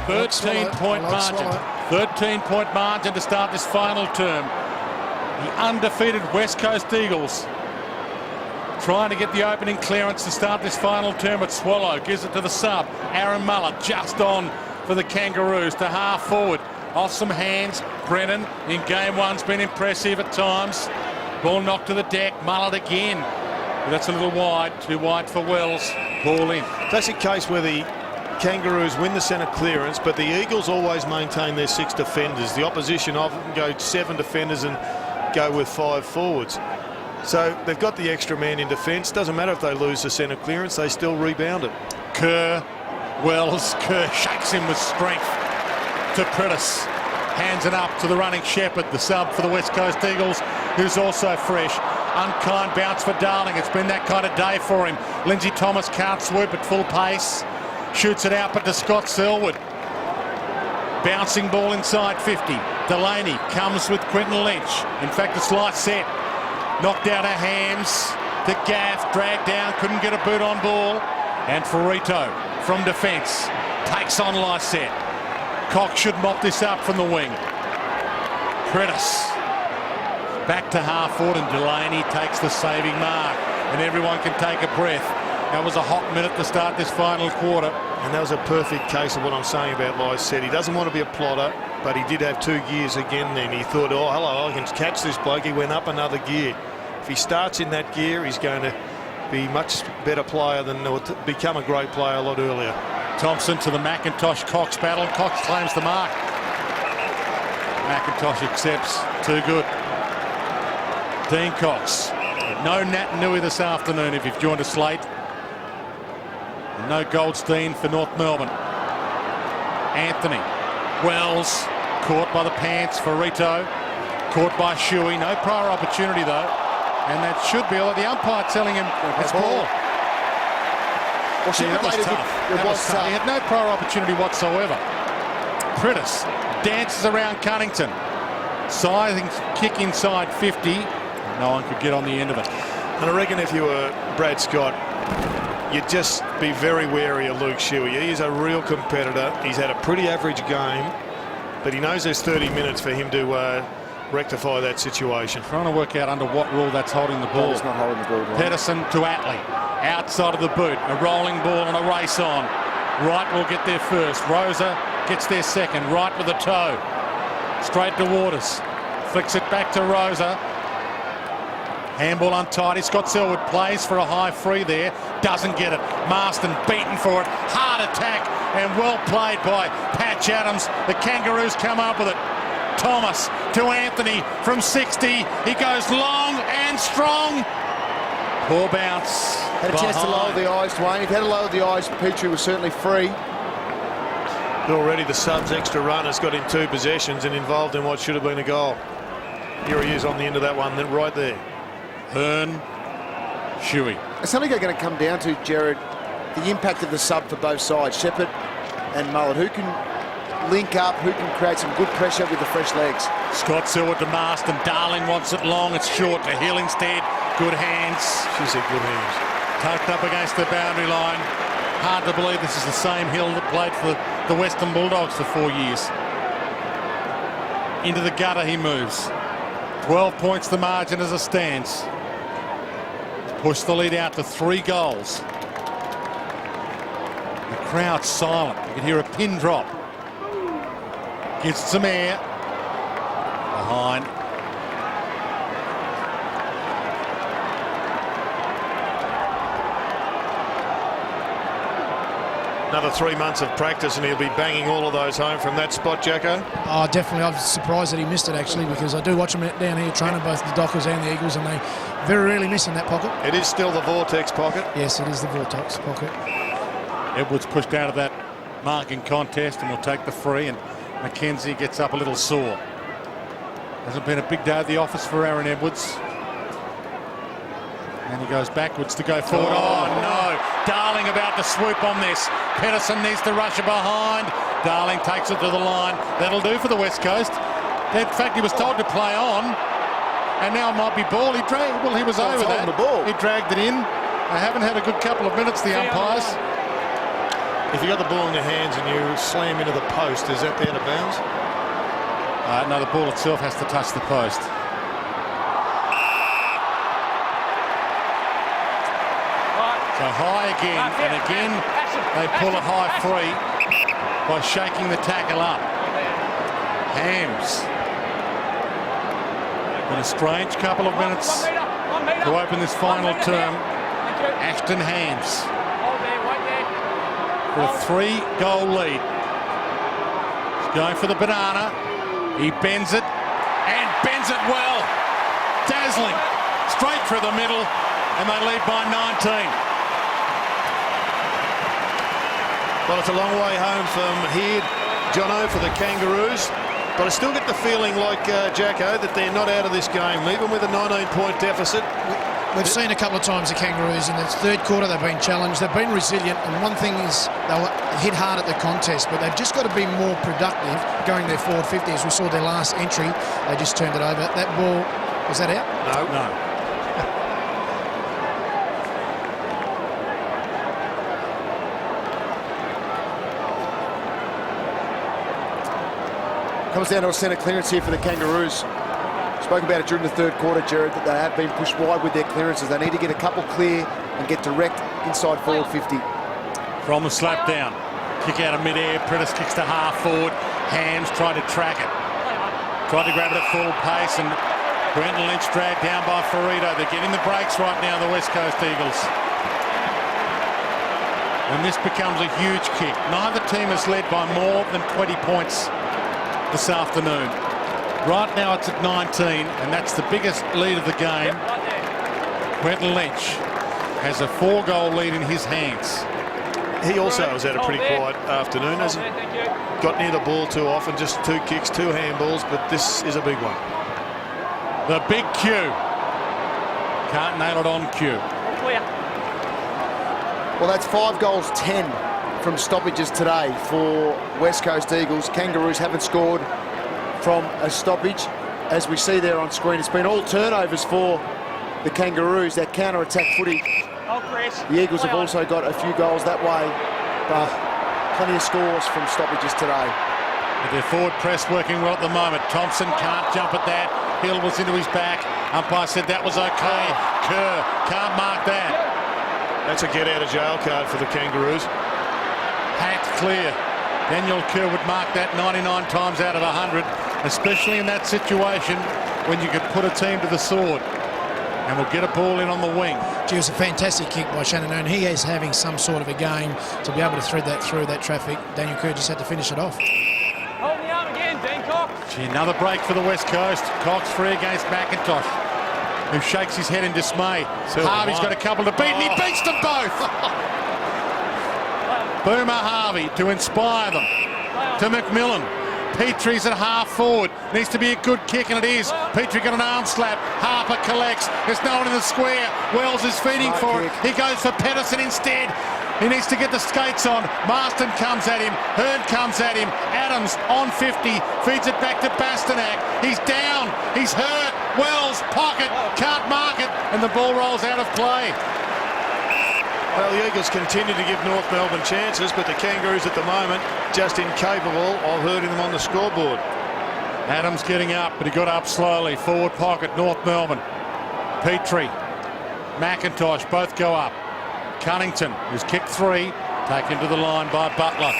13-point margin. 13-point margin to start this final term. The undefeated West Coast Eagles trying to get the opening clearance to start this final term at Swallow. Gives it to the sub. Aaron Muller just on for the Kangaroos to half forward. Off some hands. Brennan in game one's been impressive at times. Ball knocked to the deck. Muller again. But that's a little wide. Too wide for Wells. Ball in. Classic case where the Kangaroos win the centre clearance, but the Eagles always maintain their 6 defenders. The opposition often go 7 defenders and go with 5 forwards. So they've got the extra man in defence. Doesn't matter if they lose the centre clearance, they still rebound it. Kerr, Wells, Kerr shakes him with strength to Prentice. Hands it up to the running Shepherd, the sub for the West Coast Eagles, who's also fresh. Unkind bounce for Darling. It's been that kind of day for him. Lindsay Thomas can't swoop at full pace. Shoots it out, but to Scott Selwood. Bouncing ball inside 50. Delaney comes with Quinton Lynch. In fact, it's Lysette. Knocked out her hams to Gaff. Dragged down, couldn't get a boot on ball. And Ferrito from defence takes on Lysette. Cox should mop this up from the wing. Prentice back to half forward, and Delaney takes the saving mark. And everyone can take a breath. That was a hot minute to start this final quarter. And that was a perfect case of what I'm saying about Lysette. He doesn't want to be a plotter, but he did have 2 gears again then. He thought, oh, hello, I can catch this bloke. He went up another gear. If he starts in that gear, he's going to be much better player than, or become a great player a lot earlier. Thompson to the McIntosh-Cox battle. Cox claims the mark. McIntosh accepts. Too good. Dean Cox. No Nat Nui this afternoon if you've joined us late. And no Goldstein for North Melbourne. Anthony. Wells caught by the pants for Rito. Caught by Shuey. No prior opportunity though. And that should be, although the umpire telling him it's ball. Well, that was tough. That was tough. He had no prior opportunity whatsoever. Prentice dances around Cunnington. Sizing kick inside 50. No one could get on the end of it. And I reckon if you were Brad Scott, you'd just be very wary of Luke Shuey. He's a real competitor. He's had a pretty average game, but he knows there's 30 minutes for him to rectify that situation. Trying to work out under what rule that's holding the ball. It's not holding the ball. Right? Pedersen to Atley. Outside of the boot. A rolling ball and a race on. Wright will get there first. Rosa gets there second. Wright with a toe. Straight to Waters. Flicks it back to Rosa. Handball untidy. Scott Selwood plays for a high free there. Doesn't get it. Marston beaten for it. Hard attack and well played by Patch Adams. The Kangaroos come up with it. Thomas to Anthony from 60. He goes long and strong. Poor bounce. Had a chance to lower the eyes, Dwayne. If he had to lower the eyes, Petrie was certainly free. But already the sub's extra run has got him 2 possessions and involved in what should have been a goal. Here he is on the end of that one, then right there. Hearn, Shuey. It's only going to come down to, Jared, the impact of the sub for both sides. Shepherd and Mullet. Who can link up, who can create some good pressure with the fresh legs? Scott Selwood to Marston. Darling wants it long. It's short to Hill instead. Good hands. She said good hands. Tucked up against the boundary line. Hard to believe this is the same Hill that played for the Western Bulldogs for 4 years. Into the gutter he moves. 12 points the margin as it stands. Push the lead out to 3 goals. The crowd's silent. You can hear a pin drop. Gives it some air. Behind. Another 3 months of practice and he'll be banging all of those home from that spot, Jacko. Oh, definitely. I was surprised that he missed it, actually, because I do watch them down here training, both the Dockers and the Eagles, and they very rarely miss in that pocket. It is still the Vortex pocket. Yes, it is the Vortex pocket. Edwards pushed out of that marking contest and will take the free, and McKenzie gets up a little sore. Hasn't been a big day at the office for Aaron Edwards. And he goes backwards to go forward. Oh, no. Darling about to swoop on this. Pedersen needs to rush it behind. Darling takes it to the line. That'll do for the West Coast. In fact, he was told to play on. And now it might be ball. He was over that. The ball. He dragged it in. They haven't had a good couple of minutes, the umpires. If you got the ball in your hands and you slam into the post, is that out of bounds? No, the ball itself has to touch the post. So high again, and again they pull a high free by shaking the tackle up. Hams. In a strange couple of minutes to open this final term. Ashton Hams for a 3-goal lead. He's going for the banana. He bends it, and bends it well. Dazzling. Straight through the middle, and they lead by 19. Well, it's a long way home from here, Jono, for the Kangaroos. But I still get the feeling like, Jacko, that they're not out of this game, even with a 19-point deficit. We've seen a couple of times the Kangaroos in the third quarter. They've been challenged. They've been resilient. And one thing is they'll hit hard at the contest, but they've just got to be more productive going their forward 50. As we saw their last entry, they just turned it over. That ball, was that out? No. Comes down to a centre clearance here for the Kangaroos. Spoke about it during the third quarter, Jared, that they have been pushed wide with their clearances. They need to get a couple clear and get direct inside forward 50. From the slap down. Kick out of mid-air. Prentice kicks to half forward. Hams tried to track it. Tried to grab it at full pace, and Brenton Lynch dragged down by Ferrito. They're getting the breaks right now, the West Coast Eagles. And this becomes a huge kick. Neither team has led by more than 20 points this afternoon. Right now it's at 19, and that's the biggest lead of the game. Brenton Lynch has a 4-goal lead in his hands. He also has had a pretty quiet afternoon, hasn't he? Got near the ball too often, just 2 kicks, 2 handballs, but this is a big one. The big Q. Can't nail it on Q. Well, that's 5 goals, 10 from stoppages today for West Coast Eagles. Kangaroos haven't scored from a stoppage. As we see there on screen, it's been all turnovers for the Kangaroos. That counter-attack footy. The Eagles have also got a few goals that way, but plenty of scores from stoppages today. With their forward press working well at the moment. Thompson can't jump at that. Hill was into his back. Umpire said that was okay. Kerr can't mark that. That's a get-out-of-jail card for the Kangaroos. Hacked clear. Daniel Kerr would mark that 99 times out of 100, especially in that situation when you could put a team to the sword. And we'll get a ball in on the wing. Gee, it was a fantastic kick by Shannon, and he is having some sort of a game to be able to thread that through that traffic. Daniel Kerr just had to finish it off. Hold the arm again, Dean Cox. Gee, another break for the West Coast. Cox free against McIntosh, who shakes his head in dismay. Harvey's got a couple to beat, and he beats them both. Boomer Harvey to inspire them. To McMillan. Petrie's at half forward. Needs to be a good kick, and it is. Petrie got an arm slap. Harper collects. There's no one in the square. Wells is feeding for it. He goes for Pedersen instead. He needs to get the skates on. Marston comes at him. Hurd comes at him. Adams on 50. Feeds it back to Bastanak. He's down. He's hurt. Wells, pocket. Can't mark it. And the ball rolls out of play. Well, the Eagles continue to give North Melbourne chances, but the Kangaroos at the moment just incapable of hurting them on the scoreboard. Adams getting up, but he got up slowly. Forward pocket, North Melbourne. Petrie, McIntosh, both go up. Cunnington, who's kicked 3, taken to the line by Butler.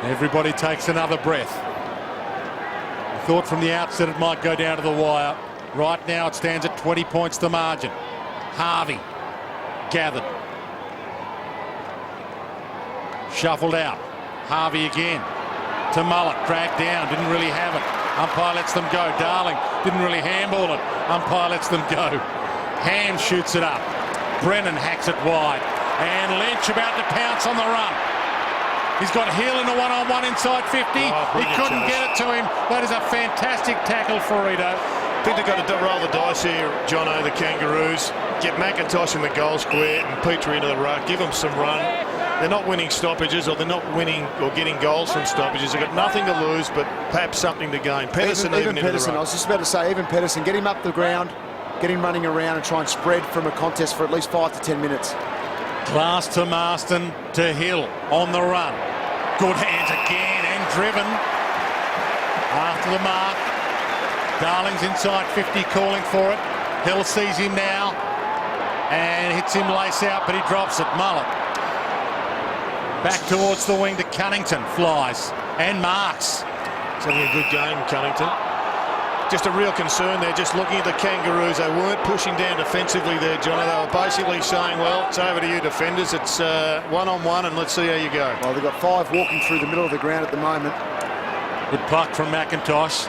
Everybody takes another breath. I thought from the outset it might go down to the wire. Right now it stands at 20 points the margin. Harvey gathered. Shuffled out. Harvey again. To Mullet. Dragged down. Didn't really have it. Umpire lets them go. Darling didn't really handball it. Umpire lets them go. Ham shoots it up. Brennan hacks it wide. And Lynch about to pounce on the run. He's got Hill in a one-on-one inside 50. He couldn't get it to him. That is a fantastic tackle for Rito. I think they've got to roll the dice here, Jono, the Kangaroos. Get McIntosh in the goal square and Petrie into the ruck. Give them some run. They're not winning stoppages, or they're not winning or getting goals from stoppages. They've got nothing to lose, but perhaps something to gain. Pedersen even Pedersen, I was just about to say, even Pedersen, get him up the ground, get him running around and try and spread from a contest for at least 5 to 10 minutes. Glass to Marston to Hill on the run. Good hands again and driven after the mark. Darling's inside 50 calling for it. Hill sees him now and hits him lace out, but he drops it. Mullet back towards the wing to Cunnington. Flies and marks. He's having a good game, Cunnington. Just a real concern there, just looking at the Kangaroos. They weren't pushing down defensively there, Johnny. They were basically saying, well, it's over to you defenders. It's one-on-one and let's see how you go. Well, they've got 5 walking through the middle of the ground at the moment. Good puck from McIntosh.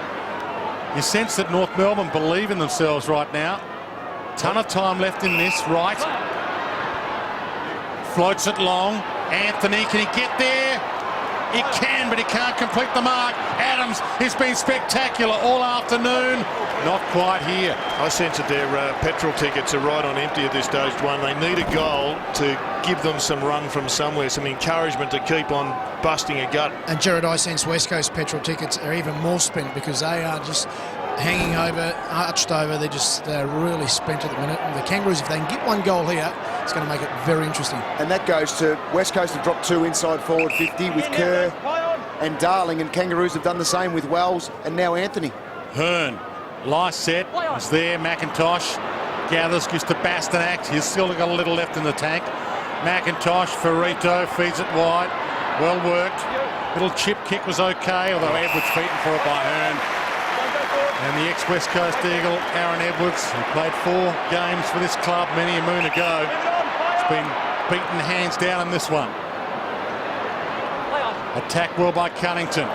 You sense that North Melbourne believe in themselves right now. Ton of time left in this. Right. Floats it long. Anthony, can he get there? He can, but he can't complete the mark. Adams has been spectacular all afternoon. Not quite here. I sense that their petrol tickets are right on empty at this stage one. They need a goal to give them some run from somewhere, some encouragement to keep on busting a gut. And Jared, I sense West Coast petrol tickets are even more spent because they are just hanging over, arched over. They're really spent at the minute. And the Kangaroos, if they can get one goal here, it's going to make it very interesting. And that goes to West Coast have dropped 2 inside forward 50 with Kerr and Darling, and Kangaroos have done the same with Wells and now Anthony. Hearn, Lysette is there. McIntosh gathers, gives to Bastanak. He's still got a little left in the tank. McIntosh, Ferrito feeds it wide. Well worked. Little chip kick was okay, although Edwards beaten for it by Hearn. And the ex-West Coast Eagle, Aaron Edwards, who played 4 games for this club many a moon ago, has been beaten hands down in this one. Attacked well by Cunnington.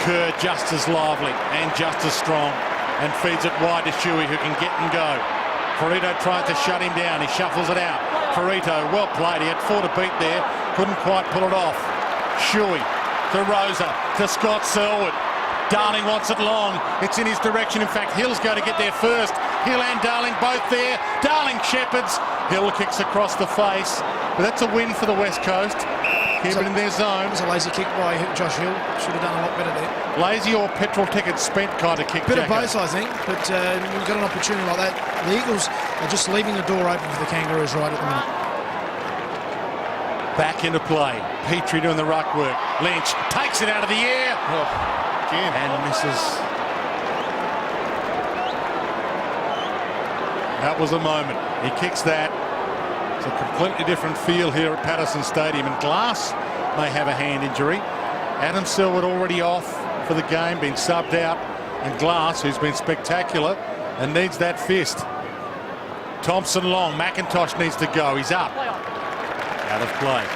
Kerr just as lively and just as strong, and feeds it wide to Shuey, who can get and go. Ferrito tries to shut him down. He shuffles it out. Ferrito, well played. He had 4 to beat there. Couldn't quite pull it off. Shuey to Rosa, to Scott Selwood. Darling wants it long. It's in his direction. In fact, Hill's going to get there first. Hill and Darling both there. Darling shepherds. Hill kicks across the face. But that's a win for the West Coast. Keep it in their zone. It was a lazy kick by Josh Hill. Should have done a lot better there. Lazy or petrol ticket spent kind of kick. Bit of both, I think. But we've got an opportunity like that. The Eagles are just leaving the door open for the Kangaroos right at the minute. Back into play. Petrie doing the ruck work. Lynch takes it out of the air. Again. And misses. That was a moment. He kicks that. It's a completely different feel here at Patterson Stadium. And Glass may have a hand injury. Adam Selwood already off for the game, been subbed out. And Glass, who's been spectacular and needs that fist. Thompson long. McIntosh needs to go. He's up. Out of play.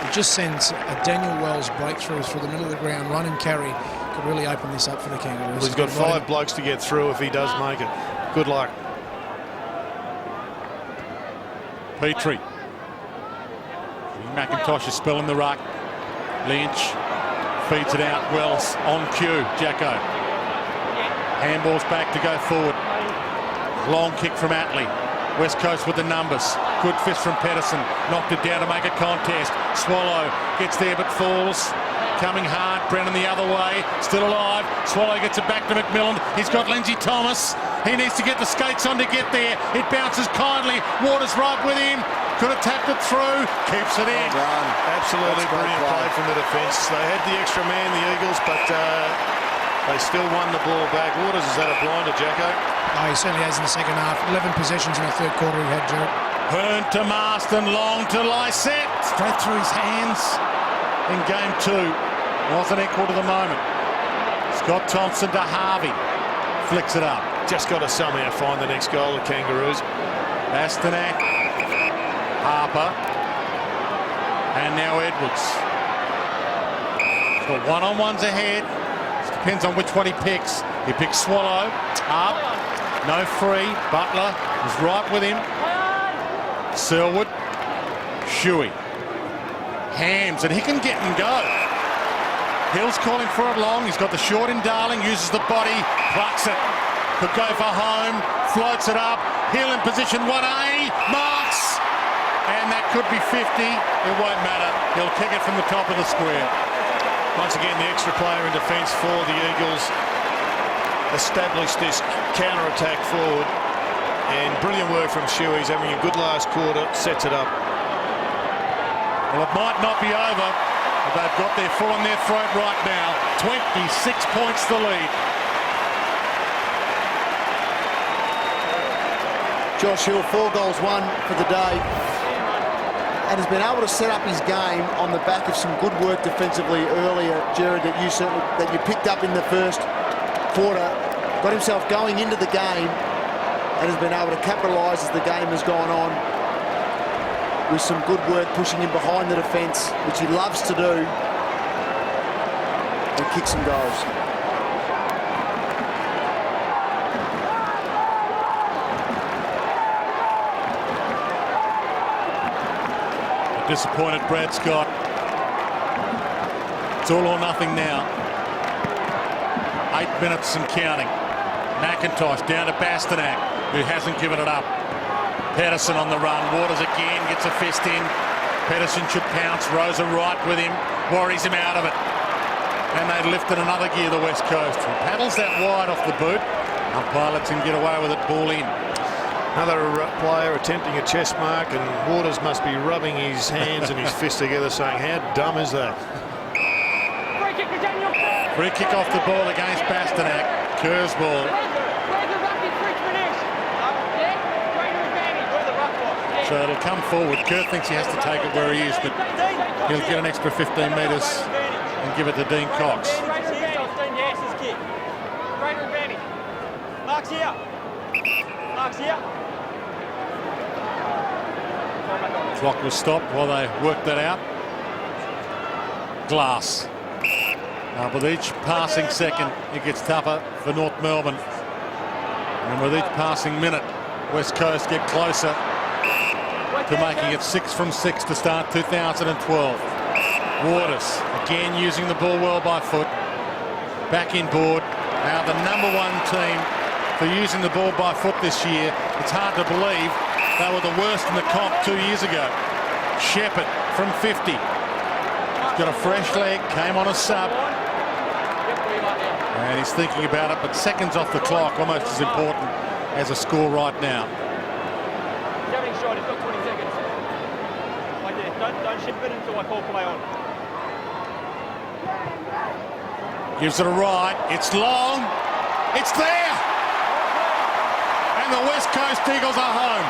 It just sends a Daniel Wells breakthrough through the middle of the ground. Run and carry could really open this up for the Kangaroos. Well, he's got 5 blokes to get through if he does make it. Good luck. Petrie. McIntosh is spelling the ruck. Lynch feeds it out. Wells on cue. Jacko. Handballs back to go forward. Long kick from Atley. West Coast with the numbers. Good fist from Pedersen. Knocked it down to make a contest. Swallow gets there but falls. Coming hard. Brennan the other way. Still alive. Swallow gets it back to McMillan. He's got Lindsay Thomas. He needs to get the skates on to get there. It bounces kindly. Waters right with him. Could have tapped it through. Keeps it in. Well done. Absolutely brilliant play from the defence. They had the extra man, the Eagles, but they still won the ball back. Waters, is that a blinder, Jacko? Oh, he certainly has in the second half. 11 possessions in the third quarter he had, Jared. Hearn to Marston. Long to Lysette. Straight through his hands in game 2. Wasn't equal to the moment. Scott Thompson to Harvey. Flicks it up. Just got to somehow find the next goal, the Kangaroos. Bastanak. Harper. And now Edwards. So one-on-ones ahead. It depends on which one he picks. He picks Swallow. Up. No free. Butler is right with him. Selwood. Shuey. Hams, and he can get and go. Hill's calling for it long. He's got the short in Darling. Uses the body. Plucks it. Could go for home. Floats it up. Hill in position 1A. Marks. And that could be 50. It won't matter. He'll kick it from the top of the square. Once again, the extra player in defence for the Eagles established this counter-attack forward. And brilliant work from Shuey. He's having a good last quarter, sets it up. Well, it might not be over, but they've got their foot on their throat right now. 26 points the lead. Josh Hill, 4 goals, 1 for the day, and has been able to set up his game on the back of some good work defensively earlier, Jared, that you picked up in the first quarter. Got himself going into the game and has been able to capitalise as the game has gone on with some good work pushing him behind the defence, which he loves to do, and kick some goals. Disappointed Brad Scott. It's all or nothing now. 8 minutes and counting. McIntosh down to Bastanak, who hasn't given it up. Pedersen on the run. Waters again, gets a fist in. Pedersen should pounce. Rosa right with him. Worries him out of it. And they lifted another gear, the West Coast. He paddles that wide off the boot. Umpire lets him get away with it. Ball in. Another player attempting a chest mark, and Waters must be rubbing his hands and his fists together saying, how dumb is that? Free kick to Daniel. Free kick off the ball against Bastanak. Kerr's ball. So it'll come forward. Kerr thinks he has to take it where he is, but he'll get an extra 15 metres and give it to Dean Cox. Mark's here. Mark's here. Clock was stopped while they worked that out. Glass. With each passing second, it gets tougher for North Melbourne. And with each passing minute, West Coast get closer to making it 6 from 6 to start 2012. Waters again using the ball well by foot. Back in board. Now the #1 team for using the ball by foot this year. It's hard to believe they were the worst in the comp 2 years ago. Shepherd from 50. He's got a fresh leg, came on a sub. And he's thinking about it, but seconds off the clock, almost as important as a score right now. Shot, he's got 20 seconds. Like this. Don't ship it until I call play on. Gives it a ride. It's long. It's there. And the West Coast Eagles are home.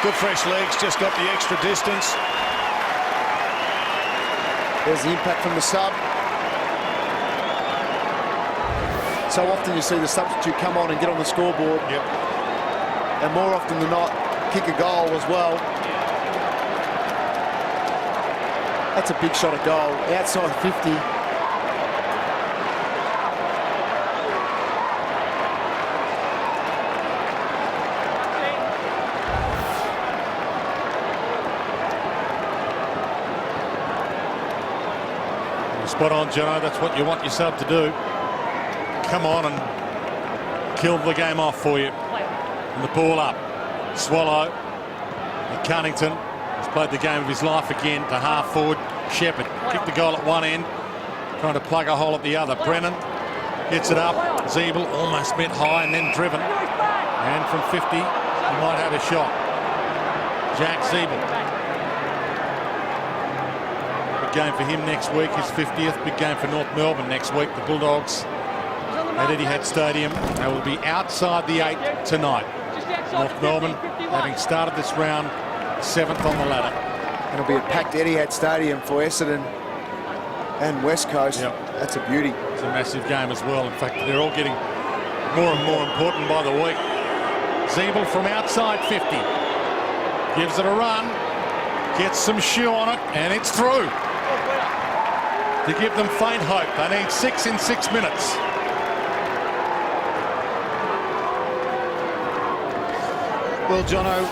Good fresh legs, just got the extra distance. There's the impact from the sub. So often you see the substitute come on and get on the scoreboard. Yep. And more often than not, kick a goal as well. That's a big shot at goal, outside 50. Spot on, Jono. That's what you want your sub to do. Come on and kill the game off for you. And the ball up. Swallow. And Cunnington has played the game of his life again to half forward. Shepherd kicked the goal at one end, trying to plug a hole at the other. Brennan gets it up. Zeeble almost met high and then driven. And from 50, he might have a shot. Jack Zeeble. Big game for him next week, his 50th. Big game for North Melbourne next week. The Bulldogs at Etihad Stadium. They will be outside the 8 tonight. North Melbourne, having started this round, 7th on the ladder. It'll be a packed Etihad Stadium for Essendon and West Coast. Yep. That's a beauty. It's a massive game as well. In fact, they're all getting more and more important by the week. Zeeble from outside 50. Gives it a run. Gets some shoe on it, and it's through. To give them faint hope. They need 6 in 6 minutes. Well, Jono,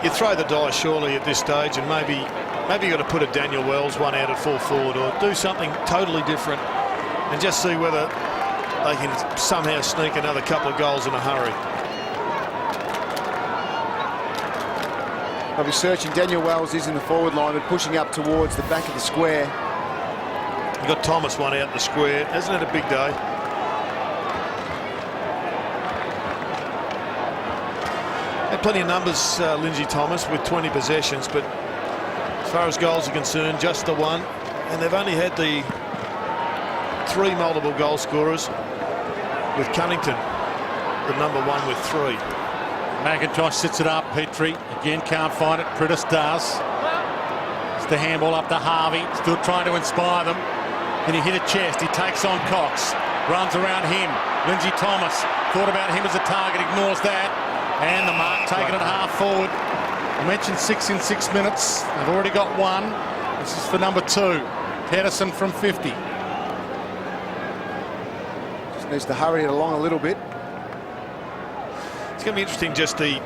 you throw the die surely at this stage, and maybe you've got to put a Daniel Wells one out at full forward, or do something totally different and just see whether they can somehow sneak another couple of goals in a hurry. I'll be searching. Daniel Wells is in the forward line, but pushing up towards the back of the square. You've got Thomas one out in the square. Isn't it a big day? got plenty of numbers, Lindsay Thomas, with 20 possessions, but as far as goals are concerned, just the one. And they've only had the 3 multiple goal scorers, with Cunnington, the number 1 with 3. McIntosh sits it up. Petrie again can't find it. Prittis does. It's the handball up to Harvey. Still trying to inspire them. Then he hit a chest. He takes on Cox. Runs around him. Lindsay Thomas thought about him as a target. Ignores that. And the mark taken at half forward. I mentioned 6 in 6 minutes. They've already got 1. This is for number 2. Pedersen from 50. Just needs to hurry it along a little bit. It's going to be interesting, just the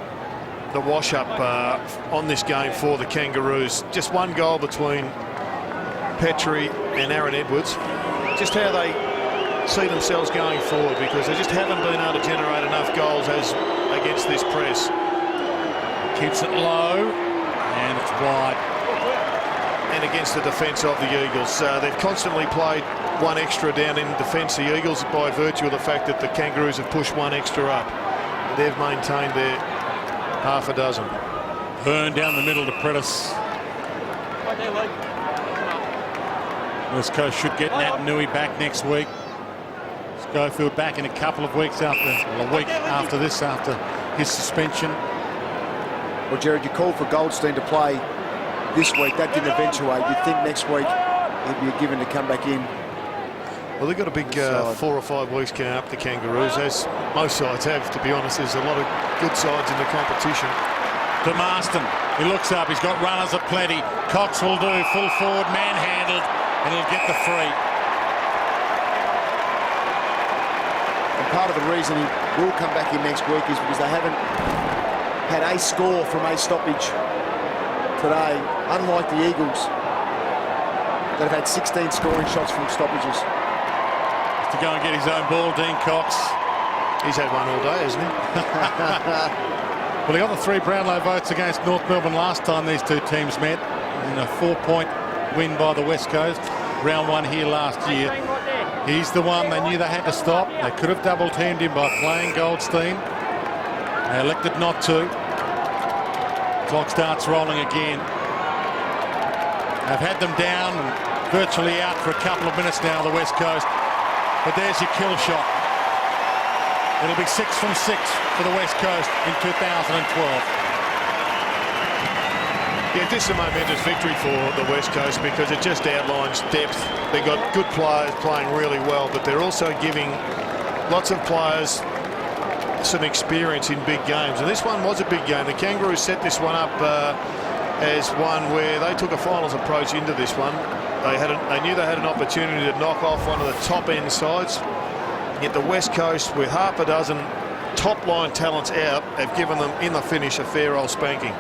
wash-up on this game for the Kangaroos. Just 1 goal between Petrie and Aaron Edwards. Just how they see themselves going forward, because they just haven't been able to generate enough goals as against this press. Keeps it low, and it's wide. And against the defence of the Eagles. They've constantly played 1 extra down in defence, the Eagles, by virtue of the fact that the Kangaroos have pushed 1 extra up. They've maintained their half a dozen. Burn down the middle to Prittis. West Coast should get Nat Nui back next week. Schofield back in a couple of weeks after, well, a week after this, after his suspension. Well, Jared, you called for Goldstein to play this week. That didn't eventuate. You'd think next week he'd be given to come back in. Well, they've got a big 4 or 5 weeks coming up, the Kangaroos, as most sides have, to be honest. There's a lot of good sides in the competition. To Marston. He looks up. He's got runners aplenty. Cox will do. Full forward, manhandled, and he'll get the free. And part of the reason he will come back in next week is because they haven't had a score from a stoppage today, unlike the Eagles that have had 16 scoring shots from stoppages. To go and get his own ball, Dean Cox. He's had one all day, hasn't he? Well, he got the 3 Brownlow votes against North Melbourne last time these 2 teams met in a 4-point win by the West Coast. Round 1 here last year. He's the one they knew they had to stop. They could have double-teamed him by playing Goldstein. They elected not to. Clock starts rolling again. They've had them down and virtually out for a couple of minutes now, the West Coast. But there's your kill shot. It'll be 6 from 6 for the West Coast in 2012. Yeah, this is a momentous victory for the West Coast because it just outlines depth. They've got good players playing really well, but they're also giving lots of players some experience in big games. And this one was a big game. The Kangaroos set this one up as one where they took a finals approach into this one. They knew they had an opportunity to knock off one of the top-end sides. Yet the West Coast, with half a dozen top-line talents out, have given them, in the finish, a fair old spanking.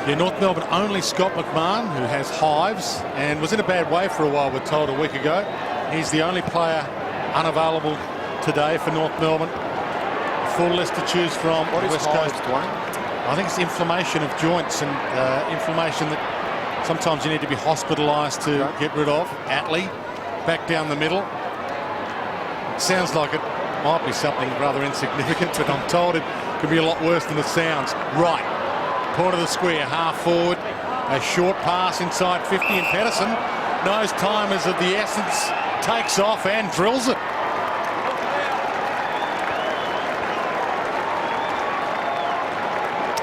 Yeah, North Melbourne only Scott McMahon, who has hives and was in a bad way for a while, we're told a week ago. He's the only player unavailable today for North Melbourne. Full list to choose from. What is West hives, Coast. Dwayne? I think it's inflammation of joints and inflammation that sometimes you need to be hospitalised to get rid of. Atley, back down the middle. Sounds like it might be something rather insignificant, but I'm told it could be a lot worse than it sounds. Right, point of the square, half forward, a short pass inside 50, and Pedersen knows time is of the essence, takes off and drills it.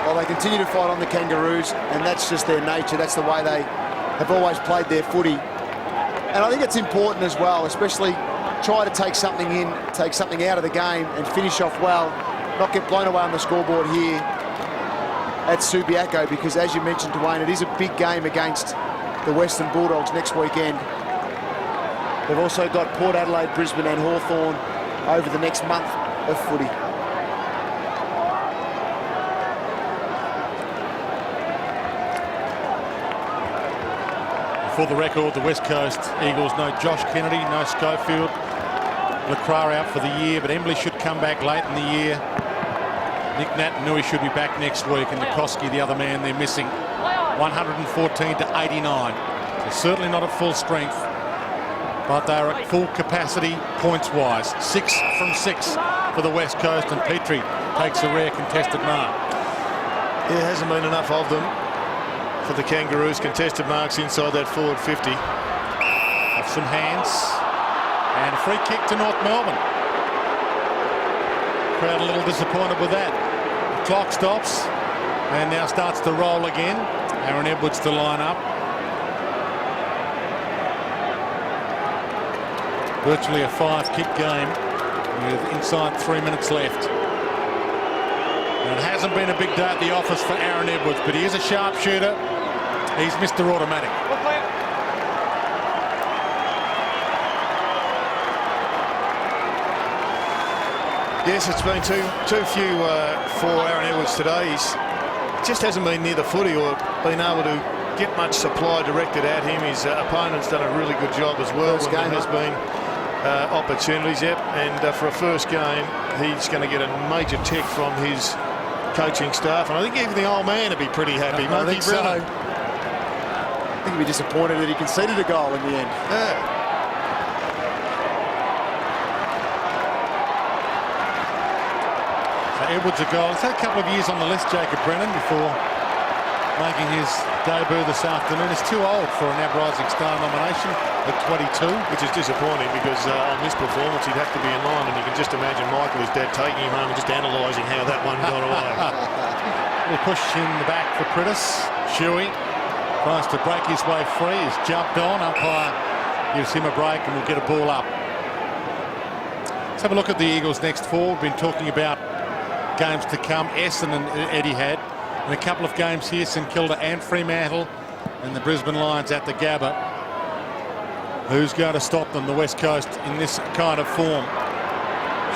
Well, they continue to fight on the Kangaroos, and that's just their nature. That's the way they have always played their footy. And I think it's important as well, especially try to take something in, take something out of the game and finish off well, not get blown away on the scoreboard here at Subiaco, because as you mentioned, Dwayne, it is a big game against the Western Bulldogs next weekend. They've also got Port Adelaide, Brisbane and Hawthorn over the next month of footy. For the record, the West Coast Eagles, no Josh Kennedy, no Schofield. LeCras out for the year, but Embley should come back late in the year. Nick Nat-Nui should be back next week, and Nikoski, the other man, they're missing. 114 to 89. They're certainly not at full strength, but they're at full capacity points-wise. 6 from 6 for the West Coast, and Petrie takes a rare contested mark. There hasn't been enough of them for the Kangaroos. Contested marks inside that forward 50. Off some hands. And a free kick to North Melbourne. Crowd a little disappointed with that. The clock stops and now starts to roll again. Aaron Edwards to line up. Virtually a 5-kick game with inside 3 minutes left. And it hasn't been a big day at the office for Aaron Edwards, but he is a sharpshooter. He's Mr. Automatic. Yes, it's been too few for Aaron Edwards today. He just hasn't been near the footy or been able to get much supply directed at him. His opponent's done a really good job as well when there has been opportunities. Yep, and for a first game, he's going to get a major tick from his coaching staff, and I think even the old man would be pretty happy. I think so. I think he'd be disappointed that he conceded a goal in the end. Yeah. Edwards a goal. He's had a couple of years on the list, Jacob Brennan, before making his debut this afternoon. He's too old for an NAB Rising Star nomination at 22. Which is disappointing because on this performance he'd have to be in line, and you can just imagine Michael, his dad, taking him home and just analysing how that one got away. We'll push in the back for Pritis. Shuey tries to break his way free. He's jumped on. Umpire gives him a break and we'll get a ball up. Let's have a look at the Eagles' next four. We've been talking about games to come. Essendon and Etihad, and a couple of games here, St Kilda and Fremantle, and the Brisbane Lions at the Gabba. Who's going to stop them? The West Coast in this kind of form.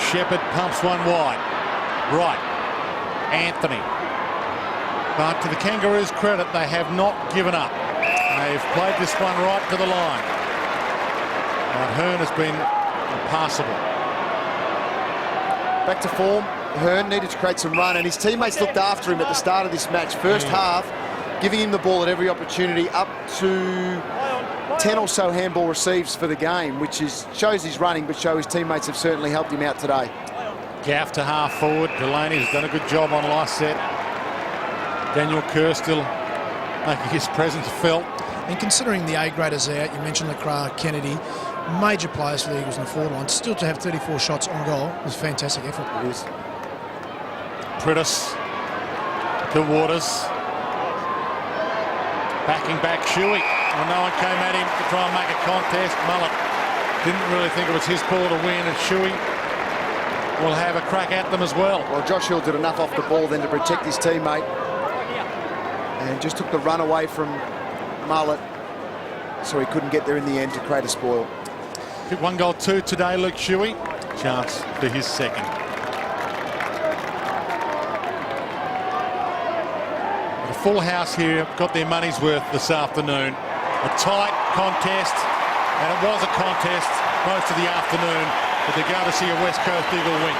Shepherd pumps one wide. Right. Anthony. But to the Kangaroos' credit, they have not given up. They've played this one right to the line. But Hearn has been impassable. Back to form. Hearn needed to create some run, and his teammates looked after him at the start of this match. First half, giving him the ball at every opportunity, up to 10 or so handball receives for the game, which shows he's running, but shows his teammates have certainly helped him out today. Gaff to half forward. Delaney has done a good job on last set. Daniel Kerr still making his presence felt. And considering the A-graders out, you mentioned LeCras, Kennedy, major players for the Eagles in the forward line, still to have 34 shots on goal was a fantastic effort. It is. Pritis to Waters. Backing back Shuey. Well, no one came at him to try and make a contest. Mullet didn't really think it was his ball to win, and Shuey will have a crack at them as well. Well, Josh Hill did enough off the ball then to protect his teammate, and just took the run away from Mullet, so he couldn't get there in the end to create a spoil. Hit 1-2 today, Luke Shuey. Chance for his second. The full house here got their money's worth this afternoon. A tight contest, and it was a contest most of the afternoon, but they're going to see a West Coast Eagle win.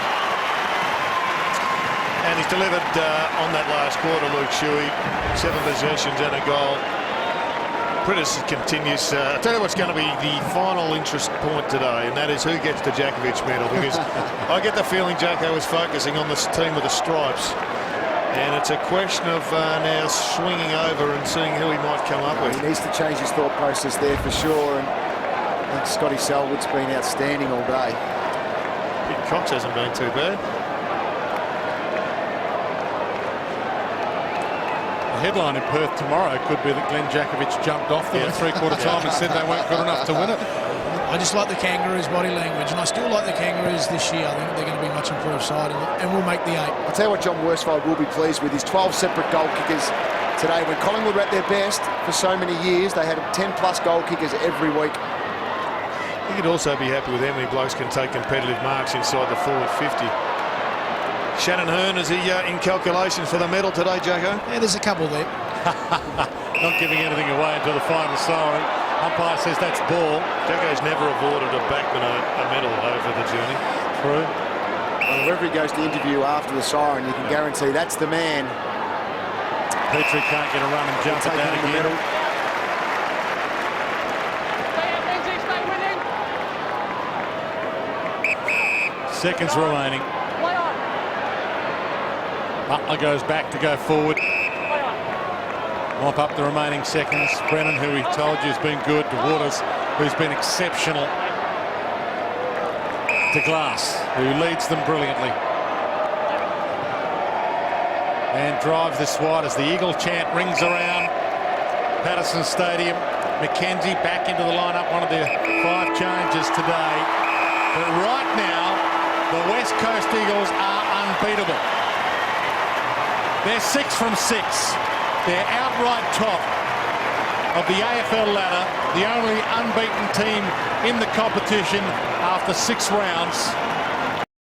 And he's delivered on that last quarter, Luke Shuey. 7 possessions and a goal. Pritis continues. I'll tell you what's going to be the final interest point today, and that is who gets the Djakovic medal, because I get the feeling Jacko is focusing on this team with the stripes, and it's a question of now swinging over and seeing who he might come up with. He needs to change his thought process there for sure, and I think Scotty Selwood's been outstanding all day. Pete Cox hasn't been too bad. The headline in Perth tomorrow could be that Glenn Djakovic jumped off them at three-quarter time and said they weren't good enough to win it. I just like the Kangaroos' body language, and I still like the Kangaroos this year. I think they're going to be a much improved side, and we'll make the 8. I'll tell you what John Worsfold will be pleased with, his 12 separate goal kickers today. When Collingwood were at their best for so many years, they had 10-plus goal kickers every week. He could also be happy with how many blokes can take competitive marks inside the forward 50. Shannon Hearn, is he in calculations for the medal today, Jacko? Yeah, there's a couple there. Not giving anything away until the final siren. Umpire says that's ball. Jacko's never awarded a backman a medal over the journey. True. Well, wherever he goes to interview after the siren, you can guarantee that's the man. Petrie can't get a run and jump at that again. Seconds remaining. Butler goes back to go forward. Mop up the remaining seconds. Brennan, who we told you has been good, to Waters, who's been exceptional, to Glass, who leads them brilliantly. And drives this wide as the Eagle chant rings around Patterson Stadium. McKenzie back into the lineup, one of the 5 changes today. But right now, the West Coast Eagles are unbeatable. They're 6 from 6. They're outright top of the AFL ladder, the only unbeaten team in the competition after 6 rounds.